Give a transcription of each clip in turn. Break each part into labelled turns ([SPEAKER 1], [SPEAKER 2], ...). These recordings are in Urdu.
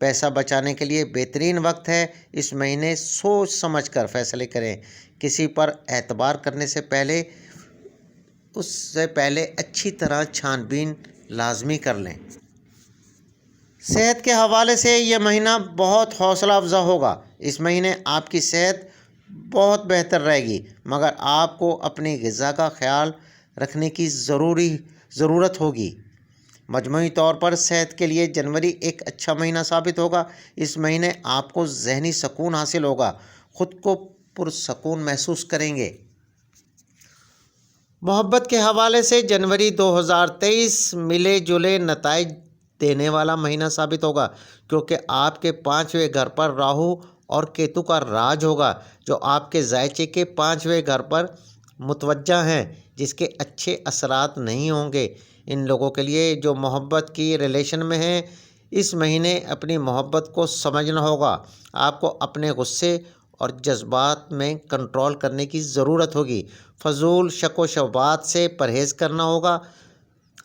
[SPEAKER 1] پیسہ بچانے کے لیے بہترین وقت ہے۔ اس مہینے سوچ سمجھ کر فیصلے کریں۔ کسی پر اعتبار کرنے سے پہلے اچھی طرح چھان بین لازمی کر لیں۔ صحت کے حوالے سے یہ مہینہ بہت حوصلہ افزا ہوگا۔ اس مہینے آپ کی صحت بہت بہتر رہے گی، مگر آپ کو اپنی غذا کا خیال رکھنے کی ضرورت ہوگی۔ مجموعی طور پر صحت کے لیے جنوری ایک اچھا مہینہ ثابت ہوگا۔ اس مہینے آپ کو ذہنی سکون حاصل ہوگا، خود کو پرسکون محسوس کریں گے۔ محبت کے حوالے سے جنوری 2023 ملے جلے نتائج دینے والا مہینہ ثابت ہوگا، کیونکہ آپ کے 5ویں گھر پر راہو اور کیتو کا راج ہوگا، جو آپ کے ذائچے کے 5ویں گھر پر متوجہ ہیں، جس کے اچھے اثرات نہیں ہوں گے۔ ان لوگوں کے لیے جو محبت کی ریلیشن میں ہیں، اس مہینے اپنی محبت کو سمجھنا ہوگا۔ آپ کو اپنے غصے اور جذبات میں کنٹرول کرنے کی ضرورت ہوگی۔ فضول شک و شبہات سے پرہیز کرنا ہوگا۔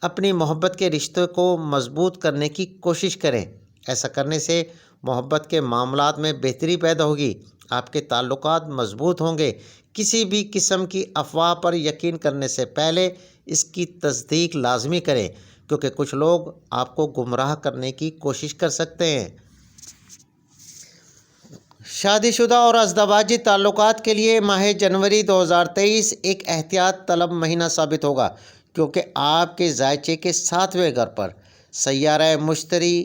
[SPEAKER 1] اپنی محبت کے رشتے کو مضبوط کرنے کی کوشش کریں۔ ایسا کرنے سے محبت کے معاملات میں بہتری پیدا ہوگی۔ آپ کے تعلقات مضبوط ہوں گے۔ کسی بھی قسم کی افواہ پر یقین کرنے سے پہلے اس کی تصدیق لازمی کریں، کیونکہ کچھ لوگ آپ کو گمراہ کرنے کی کوشش کر سکتے ہیں۔ شادی شدہ اور ازدواجی تعلقات کے لیے ماہ جنوری 2023 ایک احتیاط طلب مہینہ ثابت ہوگا، کیونکہ آپ کے ذائچے کے 7ویں گھر پر سیارہ مشتری،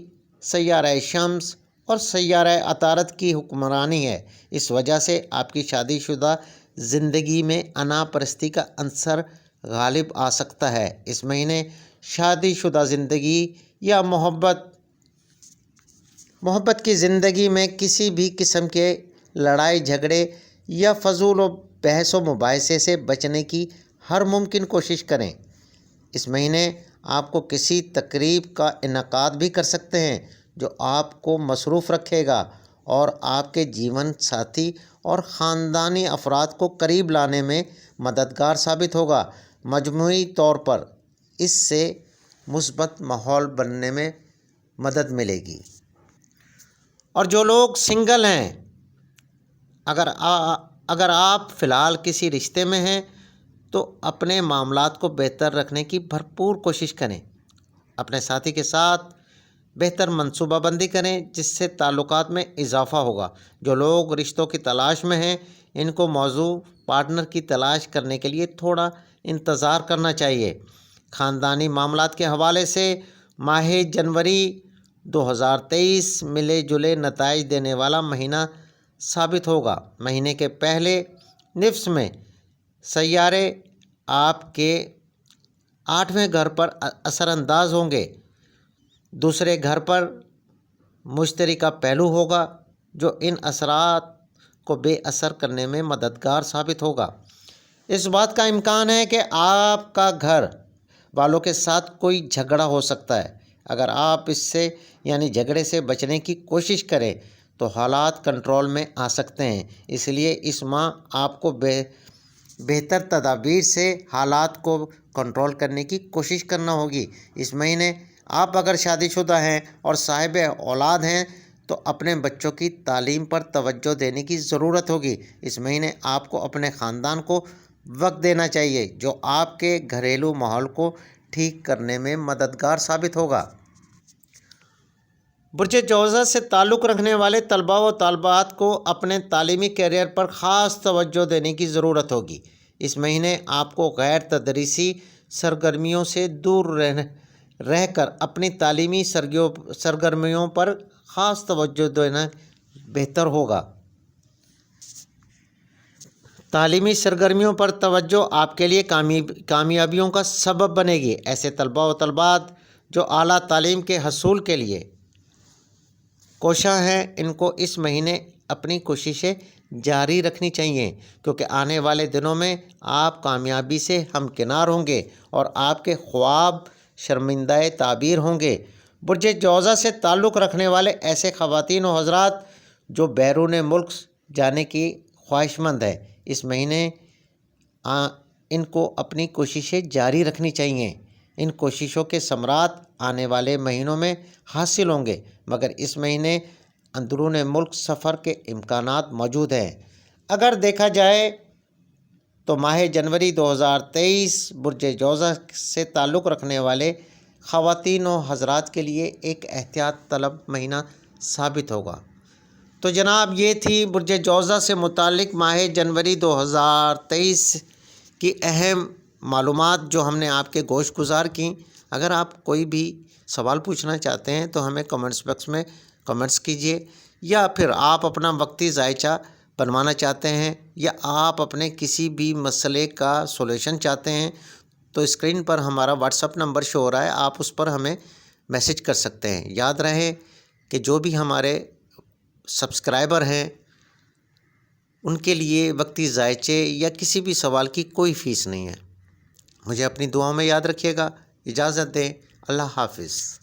[SPEAKER 1] سیارہ شمس اور سیارہ عطارد کی حکمرانی ہے۔ اس وجہ سے آپ کی شادی شدہ زندگی میں انا پرستی کا عنصر غالب آ سکتا ہے۔ اس مہینے شادی شدہ زندگی یا محبت کی زندگی میں کسی بھی قسم کے لڑائی جھگڑے یا فضول و بحث و مباحثے سے بچنے کی ہر ممکن کوشش کریں۔ اس مہینے آپ کو کسی تقریب کا انعقاد بھی کر سکتے ہیں، جو آپ کو مصروف رکھے گا اور آپ کے جیون ساتھی اور خاندانی افراد کو قریب لانے میں مددگار ثابت ہوگا۔ مجموعی طور پر اس سے مثبت ماحول بننے میں مدد ملے گی۔ اور جو لوگ سنگل ہیں، اگر آپ فی الحال کسی رشتے میں ہیں تو اپنے معاملات کو بہتر رکھنے کی بھرپور کوشش کریں۔ اپنے ساتھی کے ساتھ بہتر منصوبہ بندی کریں، جس سے تعلقات میں اضافہ ہوگا۔ جو لوگ رشتوں کی تلاش میں ہیں، ان کو موزوں پارٹنر کی تلاش کرنے کے لیے تھوڑا انتظار کرنا چاہیے۔ خاندانی معاملات کے حوالے سے ماہ جنوری 2023 ملے جلے نتائج دینے والا مہینہ ثابت ہوگا۔ مہینے کے پہلے نصف میں سیارے آپ کے 8ویں گھر پر اثر انداز ہوں گے۔ دوسرے گھر پر مشتری کا پہلو ہوگا، جو ان اثرات کو بے اثر کرنے میں مددگار ثابت ہوگا۔ اس بات کا امکان ہے کہ آپ کا گھر والوں کے ساتھ کوئی جھگڑا ہو سکتا ہے۔ اگر آپ اس سے جھگڑے سے بچنے کی کوشش کریں تو حالات کنٹرول میں آ سکتے ہیں۔ اس لیے اس ماہ آپ کو بہتر تدابیر سے حالات کو کنٹرول کرنے کی کوشش کرنا ہوگی۔ اس مہینے آپ اگر شادی شدہ ہیں اور صاحب اولاد ہیں تو اپنے بچوں کی تعلیم پر توجہ دینے کی ضرورت ہوگی۔ اس مہینے آپ کو اپنے خاندان کو وقت دینا چاہیے، جو آپ کے گھریلو ماحول کو ٹھیک کرنے میں مددگار ثابت ہوگا۔ برج جوزا سے تعلق رکھنے والے طلباء و طالبات کو اپنے تعلیمی کیریئر پر خاص توجہ دینے کی ضرورت ہوگی۔ اس مہینے آپ کو غیر تدریسی سرگرمیوں سے دور رہ کر اپنی تعلیمی سرگرمیوں پر خاص توجہ دینا بہتر ہوگا۔ تعلیمی سرگرمیوں پر توجہ آپ کے لیے کامیابیوں کا سبب بنے گی۔ ایسے طلباء و طالبات جو اعلیٰ تعلیم کے حصول کے لیے کوشاں ہیں، ان کو اس مہینے اپنی کوششیں جاری رکھنی چاہیے، کیونکہ آنے والے دنوں میں آپ کامیابی سے ہمکنار ہوں گے اور آپ کے خواب شرمندہ تعبیر ہوں گے۔ برج جوزا سے تعلق رکھنے والے ایسے خواتین و حضرات جو بیرون ملک جانے کی خواہش مند ہیں، اس مہینے ان کو اپنی کوششیں جاری رکھنی چاہیے۔ ان کوششوں کے ثمرات آنے والے مہینوں میں حاصل ہوں گے، مگر اس مہینے اندرون ملک سفر کے امکانات موجود ہیں۔ اگر دیکھا جائے تو ماہ جنوری 2023 برج جوزہ سے تعلق رکھنے والے خواتین و حضرات کے لیے ایک احتیاط طلب مہینہ ثابت ہوگا۔ تو جناب یہ تھی برج جوزہ سے متعلق ماہ جنوری 2023 کی اہم معلومات جو ہم نے آپ کے گوش گزار کیں۔ اگر آپ کوئی بھی سوال پوچھنا چاہتے ہیں تو ہمیں کمنٹس باکس میں کمنٹس کیجیے، یا پھر آپ اپنا وقتی ذائچہ بنوانا چاہتے ہیں، یا آپ اپنے کسی بھی مسئلے کا سولوشن چاہتے ہیں تو اسکرین پر ہمارا واٹس اپ نمبر شو ہو رہا ہے، آپ اس پر ہمیں میسج کر سکتے ہیں۔ یاد رہے کہ جو بھی ہمارے سبسکرائبر ہیں ان کے لیے وقتی ذائچے یا کسی بھی سوال کی کوئی فیس نہیں ہے۔ مجھے اپنی دعاؤں میں یاد رکھیے گا۔ اجازت دیں، اللہ حافظ۔